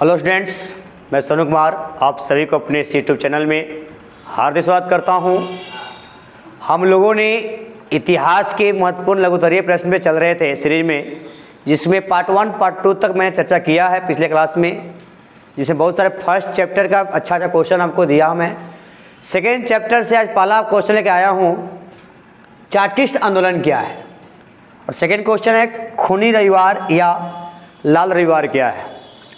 Hello students, मैं सोनू कुमार आप सभी को अपने इस यूट्यूब चैनल में हार्दिक स्वागत करता हूं। हम लोगों ने इतिहास के महत्वपूर्ण लघुत्तरीय प्रश्न पे चल रहे थे सीरीज में, जिसमें पार्ट 1 पार्ट 2 तक मैंने चर्चा किया है पिछले क्लास में, जिसमें बहुत सारे फर्स्ट चैप्टर का अच्छा क्वेश्चन आपको दिया मैं। सेकेंड चैप्टर से आज पहला क्वेश्चन लेके आया हूँ, चार्टिस्ट आंदोलन क्या है। और सेकेंड क्वेश्चन है खूनी रविवार या लाल रविवार क्या है।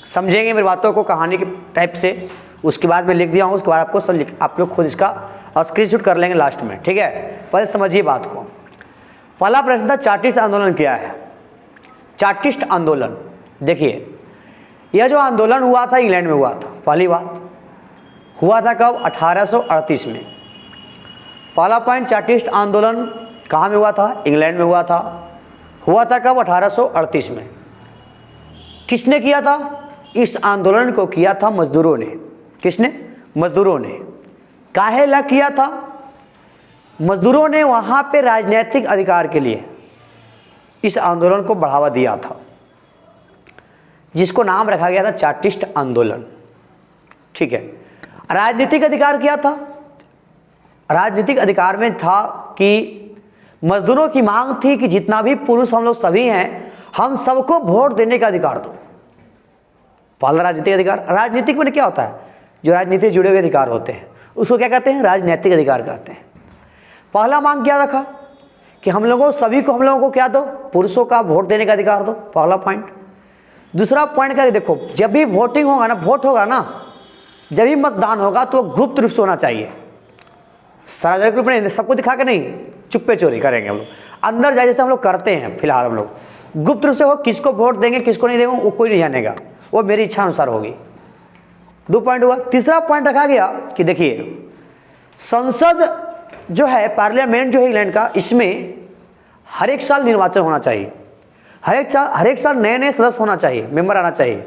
समझेंगे मेरी बातों को कहानी के टाइप से, उसके बाद मैं लिख दिया हूँ, उसके बाद आपको आप लोग खुद इसका स्क्रीनशॉट कर लेंगे लास्ट में, ठीक है। पहले समझिए बात को। पहला प्रश्न था चार्टिस्ट आंदोलन क्या है। चार्टिस्ट आंदोलन, देखिए यह जो आंदोलन हुआ था इंग्लैंड में हुआ था। पहली बात हुआ था कब? 1838 में। पहला पॉइंट, चार्टिस्ट आंदोलन कहाँ में हुआ था? इंग्लैंड में हुआ था। हुआ था कब? 1838 में। किसने किया था? इस आंदोलन को किया था मजदूरों ने। किसने? मजदूरों ने। काहे ला किया था? मजदूरों ने वहाँ पे राजनीतिक अधिकार के लिए इस आंदोलन को बढ़ावा दिया था, जिसको नाम रखा गया था चार्टिस्ट आंदोलन, ठीक है। राजनीतिक अधिकार क्या था? राजनीतिक अधिकार में था कि मजदूरों की मांग थी कि जितना भी पुरुष हम लोग सभी हैं, हम सबको वोट देने का अधिकार दो। पहला राजनीतिक अधिकार। राजनीतिक में क्या होता है? जो राजनीति से जुड़े हुए अधिकार होते हैं उसको क्या कहते हैं? राजनीतिक अधिकार कहते हैं। पहला मांग क्या रखा कि हम लोगों को क्या दो? पुरुषों का वोट देने का अधिकार दो, पहला पॉइंट। दूसरा पॉइंट क्या, देखो जब भी वोटिंग होगा ना, वोट होगा ना, जब भी मतदान होगा तो गुप्त रूप से होना चाहिए। सार्वजनिक रूप में सबको दिखा के नहीं, चुप्पे चोरी करेंगे हम लोग, अंदर जाए जैसे हम लोग करते हैं फिलहाल। हम लोग गुप्त रूप से हो, किसको वोट देंगे किसको नहीं देंगे वो कोई नहीं जानेगा, वो मेरी इच्छा अनुसार होगी। 2 पॉइंट हुआ। तीसरा पॉइंट रखा गया कि देखिए संसद जो है, पार्लियामेंट जो है इंग्लैंड का, इसमें हर एक साल निर्वाचन होना चाहिए। हर एक साल नए नए सदस्य होना चाहिए, मेंबर आना चाहिए।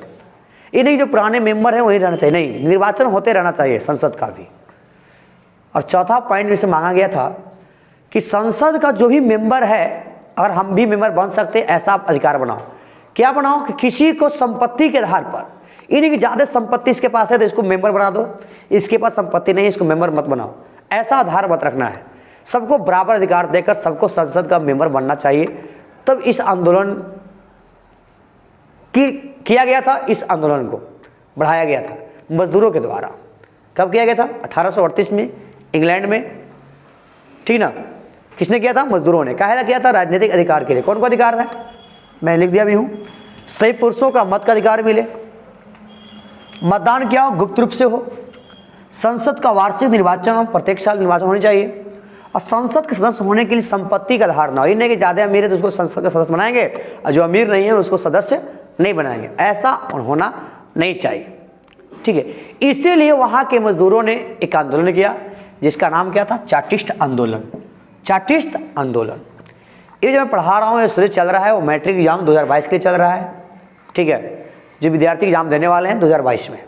ये नहीं जो पुराने मेंबर हैं वही रहना चाहिए, नहीं, निर्वाचन होते रहना चाहिए संसद का भी। और चौथा पॉइंट में से मांगा गया था कि संसद का जो भी मेंबर है, अगर हम भी मेंबर बन सकते ऐसा आप अधिकार बनाओ। क्या बनाओ? कि किसी को संपत्ति के आधार पर, इन्हीं की ज़्यादा संपत्ति इसके पास है तो इसको मेंबर बना दो, इसके पास संपत्ति नहीं इसको मेंबर मत बनाओ, ऐसा आधार मत रखना है। सबको बराबर अधिकार देकर सबको संसद का मेंबर बनना चाहिए। तब इस आंदोलन किया गया था, इस आंदोलन को बढ़ाया गया था मजदूरों के द्वारा। कब किया गया था? 1838 में इंग्लैंड में, ठीक ना। किसने किया था? मजदूरों ने। काहे किया था? राजनीतिक अधिकार के लिए। कौन को अधिकार है? मैं लिख दिया भी हूँ। सही पुरुषों का मत का अधिकार मिले, मतदान क्या हो? गुप्त रूप से हो, संसद का वार्षिक निर्वाचन हो, प्रत्येक साल निर्वाचन होनी चाहिए, और संसद के सदस्य होने के लिए संपत्ति का आधार ना हो। इन्हें कि ज़्यादा अमीर है तो उसको संसद का सदस्य बनाएंगे और जो अमीर नहीं है उसको सदस्य नहीं बनाएंगे, ऐसा होना नहीं चाहिए, ठीक है। इसीलिए वहाँ के मजदूरों ने एक आंदोलन किया जिसका नाम क्या था? चार्टिस्ट आंदोलन। चार्टिस्ट आंदोलन। ये जो मैं पढ़ा रहा हूँ ये सीरीज चल रहा है, वो मैट्रिक एग्जाम 2022 के लिए चल रहा है, ठीक है। जो विद्यार्थी एग्जाम देने वाले हैं 2022 में,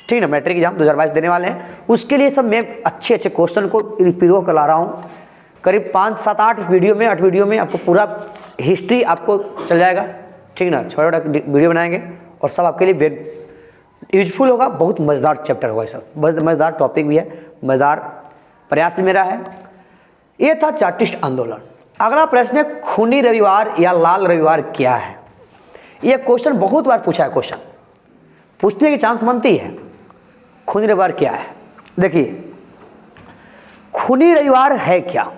ठीक है ना, मैट्रिक एग्जाम 2022 देने वाले हैं, उसके लिए सब मैं अच्छे क्वेश्चन को रिपीरो करा रहा हूँ। करीब 5, 7, 8 वीडियो में, 8 वीडियो में आपको पूरा हिस्ट्री आपको चल जाएगा, ठीक ना। छोटा छोटा वीडियो बनाएंगे और सब आपके लिए यूजफुल होगा। बहुत मज़ेदार चैप्टर होगा, सब मज़ेदार टॉपिक भी है, मज़ेदार प्रयास मेरा है। ये था चार्टिस्ट आंदोलन। अगला प्रश्न है खूनी रविवार या लाल रविवार क्या है। यह क्वेश्चन बहुत बार पूछा है, क्वेश्चन पूछने की चांस बनती है। खूनी रविवार क्या है? देखिए खूनी रविवार है क्या।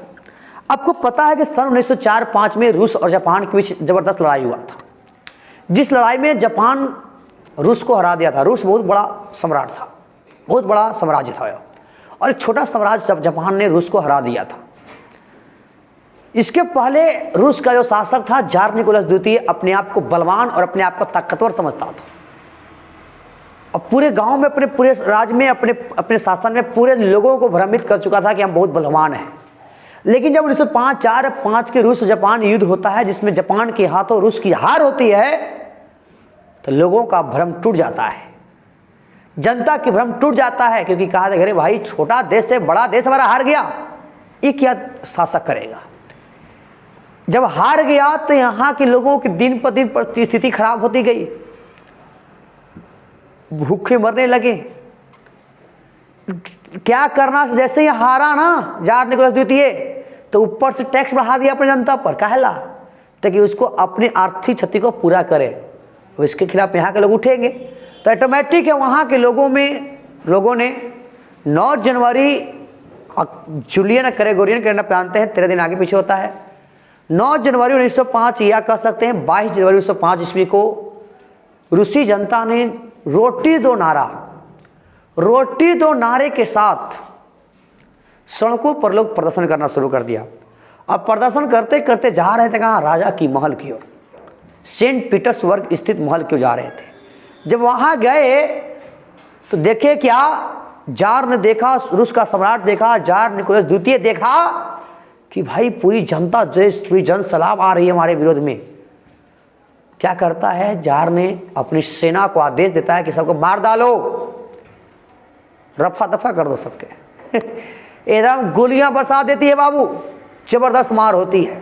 आपको पता है कि सन 1904-5 में रूस और जापान के बीच जबरदस्त लड़ाई हुआ था, जिस लड़ाई में जापान रूस को हरा दिया था। रूस बहुत बड़ा सम्राट था, बहुत बड़ा साम्राज्य था, और एक छोटा साम्राज्य जापान ने रूस को हरा दिया था। इसके पहले रूस का जो शासक था जार निकोलस द्वितीय अपने आप को बलवान और अपने आप को ताकतवर समझता था, और पूरे गांव में, अपने पूरे राज्य में, अपने शासन में पूरे लोगों को भ्रमित कर चुका था कि हम बहुत बलवान हैं। लेकिन जब 1905 के रूस जापान युद्ध होता है, जिसमें जापान के हाथों रूस की हार होती है, तो लोगों का भ्रम टूट जाता है, जनता की भ्रम टूट जाता है, क्योंकि कहा था अरे भाई छोटा देश से बड़ा देश हमारा हार गया, ये क्या शासक करेगा। जब हार गया तो यहाँ के लोगों की दिन पर दिन स्थिति खराब होती गई। भूखे मरने लगे। क्या करना, जैसे ही हारा ना जार निकोलस द्वितीय, तो ऊपर से टैक्स बढ़ा दिया अपनी जनता पर, काहेला, ताकि उसको अपनी आर्थिक क्षति को पूरा करे। तो इसके खिलाफ यहाँ के लोग उठेंगे, तो ऑटोमेटिक है वहाँ के लोगों ने 9 जनवरी, जूलियन ग्रेगोरियन कैलेंडर जानते हैं 13 दिन आगे पीछे होता है, 9 जनवरी 1905 या कह सकते हैं 22 जनवरी 1905 ईस्वी को रूसी जनता ने रोटी दो नारे के साथ सड़कों पर लोग प्रदर्शन करना शुरू कर दिया। अब प्रदर्शन करते करते जा रहे थे कहाँ, राजा की महल की ओर, सेंट पीटर्सबर्ग स्थित महल की ओर जा रहे थे। जब वहाँ गए तो देखे क्या, जार ने देखा, रूस का सम्राट देखा, जार निकोलस द्वितीय देखा कि भाई पूरी जनता, पूरी जन सलाब आ रही है हमारे विरोध में। क्या करता है, जार ने अपनी सेना को आदेश देता है कि सबको मार डालो, रफा दफा कर दो सबके। एकदम गोलियां बरसा देती है बाबू, जबरदस्त मार होती है,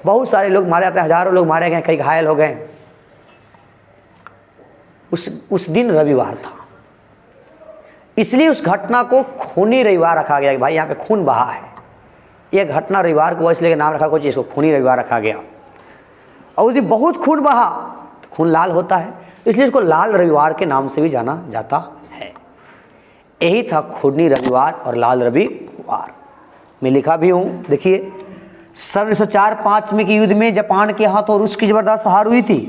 बहुत सारे लोग मारे जाते हैं, हजारों लोग मारे गए, कई घायल हो गए। उस दिन रविवार था, इसलिए उस घटना को खूनी रविवार रखा गया कि भाई यहाँ पे खून बहा है। यह घटना रविवार को इसलिए नाम रखा, कोई इसको खूनी रविवार रखा गया। और उस दिन बहुत खून बहा, तो खून लाल होता है, इसलिए इसको लाल रविवार के नाम से भी जाना जाता है। यही था खूनी रविवार और लाल रविवार। मैं लिखा भी हूँ, देखिए 1904-05 में की युद्ध में जापान के हाथों रूस की जबरदस्त हार हुई थी,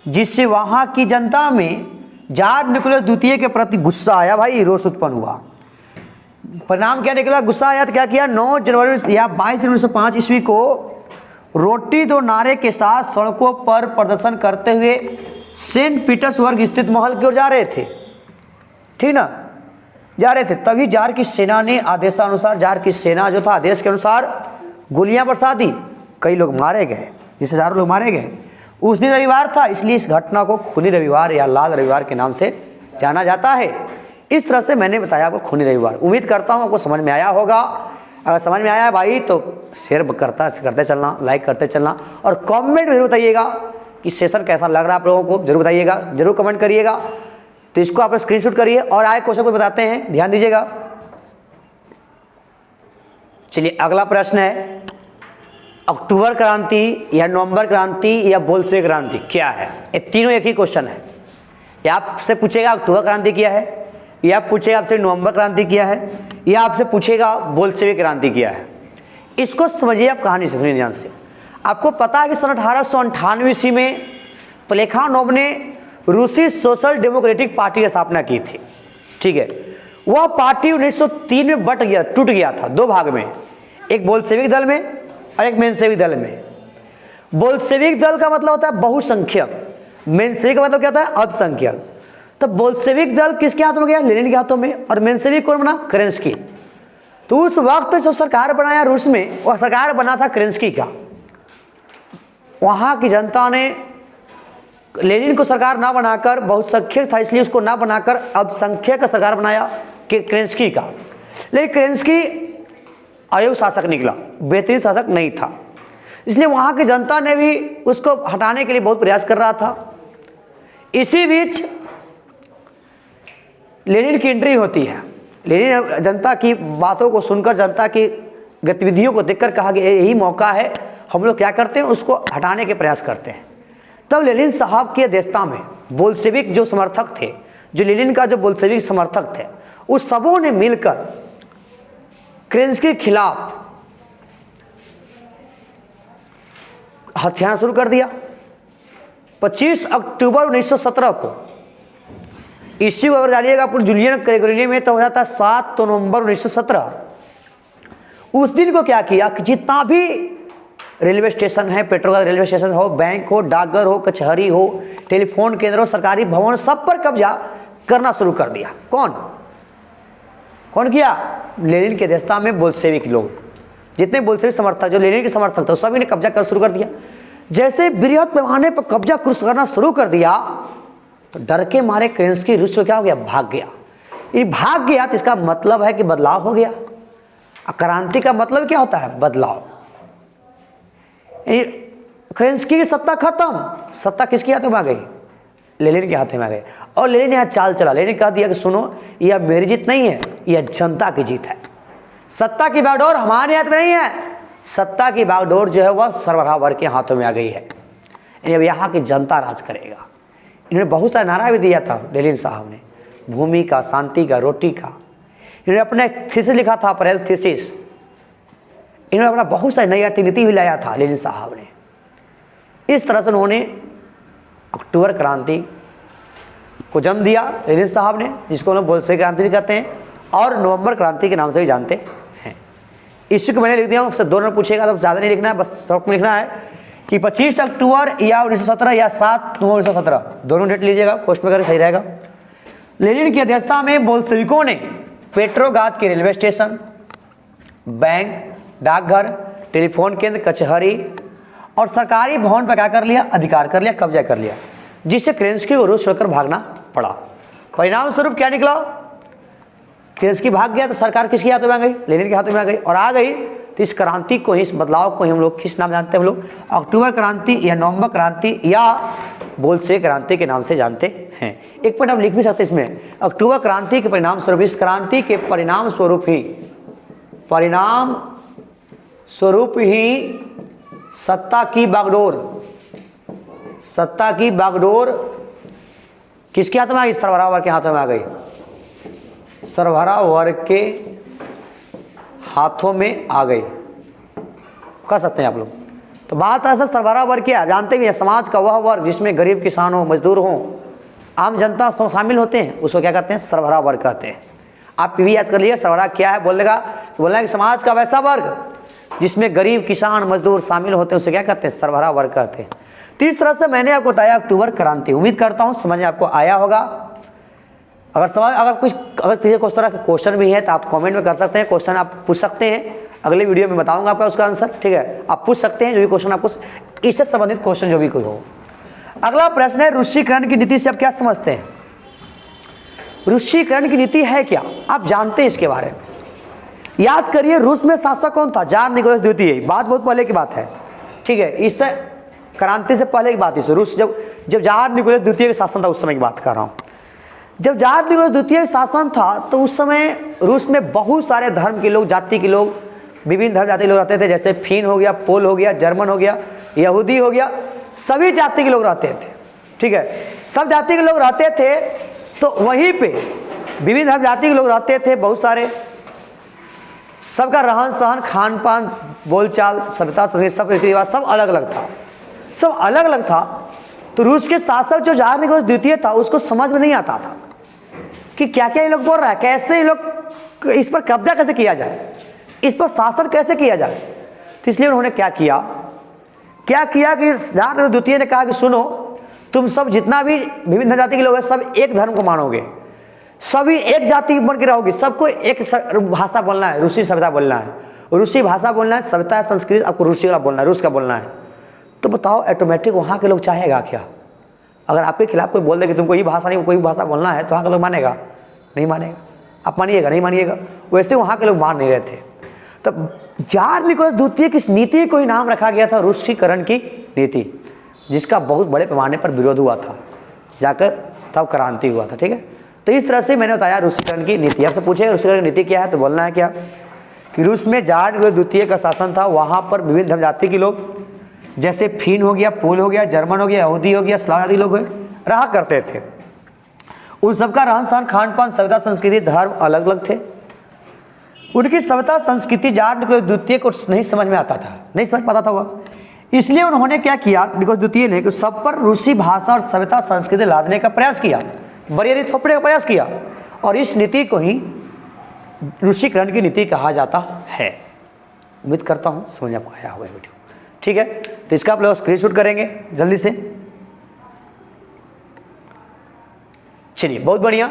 जिससे वहाँ की जनता में जार निकोलस द्वितीय के प्रति गुस्सा आया, भाई रोष उत्पन्न हुआ। परिणाम क्या निकला, गुस्सा आया तो क्या किया, 9 जनवरी या 22 जनवरी 1905 ईस्वी को रोटी दो नारे के साथ सड़कों पर प्रदर्शन करते हुए सेंट पीटर्सबर्ग स्थित महल की ओर जा रहे थे, ठीक ना, जा रहे थे। तभी जार की सेना ने आदेशानुसार, जार की सेना जो था आदेश के अनुसार गोलियां बरसा दी, कई लोग मारे गए, जिससे हजारों लोग मारे गए। उस दिन रविवार था, इसलिए इस घटना को खूनी रविवार या लाल रविवार के नाम से जाना जाता है। इस तरह से मैंने बताया आपको खूनी रविवार। उम्मीद करता हूँ आपको समझ में आया होगा। अगर समझ में आया है भाई तो शेयर करते चलना, लाइक करते चलना, और कमेंट में जरूर बताइएगा कि सेशन कैसा लग रहा है आप लोगों को, जरूर बताइएगा, जरूर कमेंट करिएगा। तो इसको आप स्क्रीनशॉट करिए और आए क्वेश्चन को बताते हैं, ध्यान दीजिएगा। चलिए अगला प्रश्न है, अक्टूबर क्रांति या नवंबर क्रांति या बोल्शेविक क्रांति क्या है? ये तीनों एक ही क्वेश्चन है। या आपसे पूछेगा अक्टूबर क्रांति क्या है, या पूछेगा आपसे नवंबर क्रांति क्या है, या आपसे पूछेगा बोल्शेविक क्रांति क्या है। इसको समझिए आप कहानी से, सुनिए ध्यान से। आपको पता है कि सन 1898 ईस्वी में प्लेखानोव ने रूसी सोशल डेमोक्रेटिक पार्टी की स्थापना की थी, ठीक है। वह पार्टी 1903 में टूट गया था 2 भाग में, एक बोल्शेविक दल में और एक मेंशेविक दल में। बोल्शेविक दल का मतलब होता है बहुसंख्यक, मेंशेविक का मतलब क्या होता है, अल्पसंख्यक। तो बोल्शेविक दल किसके हाथों में गया, लेनिन के हाथों में, और मेंशेविक कौन बना, केरेंस्की। तो उस वक्त जो सरकार बनाया रूस में, वह सरकार बना था केरेंस्की का। वहां की जनता ने लेनिन को सरकार ना बनाकर, बहुसंख्यक था इसलिए उसको ना बनाकर अल्पसंख्यक का सरकार बनाया केरेंस्की का। लेकिन केरेंस्की अयोग्य शासक निकला, बेहतरीन शासक नहीं था, इसलिए वहां की जनता ने भी उसको हटाने के लिए बहुत प्रयास कर रहा था। इसी बीच लेनिन की एंट्री होती है। लेनिन जनता की बातों को सुनकर, जनता की गतिविधियों को देखकर कहा कि यही मौका है, हम लोग क्या करते हैं, उसको हटाने के प्रयास करते हैं। तब लेनिन साहब की अध्यक्षता में बोल्शेविक जो समर्थक थे, जो लेनिन का जो बोल्शेविक समर्थक थे, उस सबों ने मिलकर केरेंस्की के खिलाफ हथियार शुरू कर दिया। 25 अक्टूबर 1917 को ईस्वी को अगर जानिएगा अपन जूलियन ग्रेगोरियन में, तो हो जाता है 7 नवंबर 1917। उस दिन को क्या किया कि जितना भी रेलवे स्टेशन है, पेट्रोल का रेलवे स्टेशन हो, बैंक हो, डाकघर हो, कचहरी हो, टेलीफोन केंद्र हो, सरकारी भवन, सब पर कब्जा करना शुरू कर दिया। कौन किया? लेनिन की अध्यक्षता में बोल्शेविक लोग, जितने बोल्शेविक समर्थक, जो लेनिन के समर्थक थे, सभी ने कब्जा करना शुरू कर दिया। जैसे बृहद पैमाने पर कब्जा करना शुरू कर दिया, तो डर के मारे केरेंस्की रूस को क्या हो गया, भाग गया। ये भाग गया तो इसका मतलब है कि बदलाव हो गया। क्रांति का मतलब क्या होता है, बदलाव। केरेंस्की की सत्ता खत्म, सत्ता किसके हाथों में आ गई, लेनिन के हाथ में आ गए और लेनिन ने यहाँ चाल चला। लेनिन कह दिया कि सुनो, यह मेरी जीत नहीं है, यह जनता की जीत है। सत्ता की बागडोर हमारे हाथ में नहीं है, सत्ता की बागडोर जो है वह सरबराह वर्ग के हाथों में आ गई है। यानी अब यहाँ की जनता राज करेगा। इन्होंने बहुत सारा नारा भी दिया था लेनिन साहब ने, भूमि का, शांति का, रोटी का। इन्होंने अपना एक थीसिस लिखा था, परेल थीसिस। इन्होंने अपना बहुत सारी नई आर्थिक नीति भी लाया था लेनिन साहब ने। इस तरह से उन्होंने अक्टूबर क्रांति को जन्म दिया लेनिन साहब ने, जिसको हम लोग बोल्शेविक क्रांति भी कहते हैं और नवंबर क्रांति के नाम से भी जानते हैं। इसी को मैंने लिख दिया, आपसे 2 नंबर पूछेगा तो ज़्यादा नहीं लिखना है, बस शॉर्ट में लिखना है कि 25 अक्टूबर या 1917 या 7 नवंबर 1917, दोनों डेट लीजिएगा, पोस्ट में करें सही रहेगा। लेनिन की अध्यक्षता में बोल्शेविकों ने पेट्रोग्राद के रेलवे स्टेशन, बैंक, डाकघर, टेलीफोन केंद्र, कचहरी और सरकारी भवन पर क्या कर लिया, अधिकार कर लिया, कब्जा कर लिया, जिससे केरेंस्की को रूस छोड़कर भागना पड़ा। परिणाम स्वरूप क्या निकला, केरेंस्की भाग गया तो सरकार किसके हाथों में आ गई, लेनिन के हाथों में आ गई। और आ गई तो इस क्रांति को, इस बदलाव को हम लोग किस नाम जानते हैं, हम लोग अक्टूबर क्रांति या नवंबर क्रांति या बोल्शेविक क्रांति के नाम से जानते हैं। एक पॉइंट आप लिख भी सकते हैं इसमें, अक्टूबर क्रांति के परिणाम स्वरूप, इस क्रांति के परिणाम स्वरूप ही सत्ता की बागडोर किसके हाथ में आ गई, सरबराह वर्ग के हाथों में आ गई, सरबराह वर्ग के हाथों में आ गई, कह सकते हैं आप लोग। तो बात ऐसा सरबराह वर्ग क्या जानते भी हैं, समाज का वह वर्ग जिसमें गरीब किसान हो, मजदूर हो, आम जनता शामिल होते हैं, उसको क्या कहते हैं, सरबराह वर्ग कहते हैं। आप भी याद कर लीजिए सरबराह क्या है, बोलना है कि समाज का वैसा वर्ग जिसमें गरीब किसान मजदूर शामिल होते हैं, उसे क्या कहते हैं, सरबराह वर्ग कहते हैं। तो इस तरह से मैंने आपको बताया अक्टूबर क्रांति। उम्मीद करता हूँ समझ में आपको आया होगा। अगर किसी को उस तरह के क्वेश्चन भी है तो आप कमेंट में कर सकते हैं, क्वेश्चन आप पूछ सकते हैं, अगले वीडियो में बताऊंगा आपका उसका आंसर, ठीक है। आप पूछ सकते हैं जो भी क्वेश्चन आपको इससे संबंधित क्वेश्चन जो भी कोई हो। अगला प्रश्न है, रूसीकरण की नीति से आप क्या समझते हैं। रूसीकरण की नीति है क्या, आप जानते हैं इसके बारे में। याद करिए रूस में शासक कौन था, जार निकोलस द्वितीय। बात बहुत पहले की बात है, ठीक है, इससे क्रांति से पहले की बात है। रूस जब जार निकोलस द्वितीय का शासन था उस समय की बात कर रहा हूँ। जब जार निकोलस द्वितीय शासन था तो उस समय रूस में बहुत सारे धर्म के लोग, जाति के लोग, विभिन्न धर्म जाति के लोग रहते थे। जैसे फिन हो गया, पोल हो गया, जर्मन हो गया, यहूदी हो गया, सभी जाति के लोग रहते थे, ठीक है। सब जाति के लोग रहते थे तो वहीं पे विभिन्न धर्म जाति के लोग रहते थे बहुत सारे। सबका रहन सहन, खान पान, बोलचाल, सभ्यता, संस्कृति, सब रीति रिवाज सब अलग अलग था। तो रूस के शासक जो जार निकोलस द्वितीय था उसको समझ में नहीं आता था कि क्या क्या ये लोग बोल रहा है, कैसे ये लोग इस पर कब्जा कैसे किया जाए, इस पर शासन कैसे किया जाए। तो इसलिए उन्होंने क्या किया कि जार निकोलस द्वितीय ने कहा कि सुनो, तुम सब जितना भी विभिन्न जाति के लोग हैं सब एक धर्म को मानोगे, सभी एक जाति बन के रहोगे, सबको एक भाषा बोलना है, रूसी सभ्यता बोलना है, रूसी भाषा बोलना है, सभ्यता संस्कृति आपको रूसी वाला बोलना है, रूस का बोलना है। तो बताओ ऑटोमेटिक वहाँ के लोग चाहेगा क्या। अगर आपके खिलाफ कोई बोल दे कि तुमको ये भाषा नहीं कोई भाषा बोलना है तो वहाँ के लोग मानेगा, नहीं मानेगा। आप मानिएगा, नहीं मानिएगा। वैसे वहाँ के लोग मान नहीं रहे थे। तब जार निकोलस द्वितीय की इस नीति को ही नाम रखा गया था रूसीकरण की नीति, जिसका बहुत बड़े पैमाने पर विरोध हुआ था, जाकर तब क्रांति हुआ था, ठीक है। तो इस तरह से मैंने बताया रूसीकरण की नीति। आपसे पूछे रूसीकरण की नीति क्या है तो बोलना है क्या कि रूस में जार निकोलस द्वितीय का शासन था, वहाँ पर विभिन्न धर्म जाति के लोग जैसे फिन हो गया, पोल हो गया, जर्मन हो गया, यहूदी हो गया, स्लाव जाति लोग रहा करते थे। उन सबका रहन सहन, खान पान, सभ्यता, संस्कृति, धर्म अलग अलग थे। उनकी सभ्यता संस्कृति जार निकोलस द्वितीय को नहीं समझ में आता था, नहीं समझ पाता था वह। इसलिए उन्होंने क्या किया, निकोलस द्वितीय ने कि सब पर रूसी भाषा और सभ्यता संस्कृति लादने का प्रयास किया, बरियारी थोपने का प्रयास किया, और इस नीति को ही रूसीकरण की नीति कहा जाता है। उम्मीद करता हूँ समझ आपको आया होगा वीडियो, ठीक है। तो इसका आप लोग स्क्रीनशॉट करेंगे जल्दी से। चलिए बहुत बढ़िया,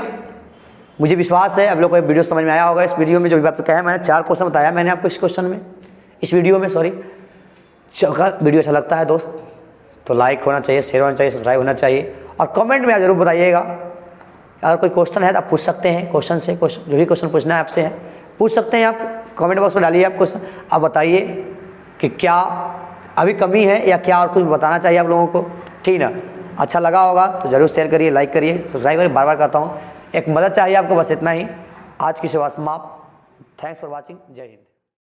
मुझे विश्वास है आप लोग को ये वीडियो समझ में आया होगा। इस वीडियो में जो भी बात कहा है, मैंने 4 क्वेश्चन बताया मैंने आपको इस वीडियो में सॉरी। अगर वीडियो अच्छा लगता है दोस्त तो लाइक होना चाहिए, शेयर होना चाहिए, सब्सक्राइब होना चाहिए, और कमेंट में आप जरूर बताइएगा। अगर कोई क्वेश्चन है तो आप पूछ सकते हैं, जो भी क्वेश्चन पूछना है आपसे है पूछ सकते हैं आप, कमेंट बॉक्स में डालिए आप क्वेश्चन। आप बताइए कि क्या अभी कमी है या क्या और कुछ बताना चाहिए आप लोगों को, ठीक ना। अच्छा लगा होगा तो ज़रूर शेयर करिए, लाइक करिए, सब्सक्राइब करिए। बार बार करता हूँ, एक मदद चाहिए आपको, बस इतना ही। आज की सेवा समाप्त। Thanks for watching. जय हिंद।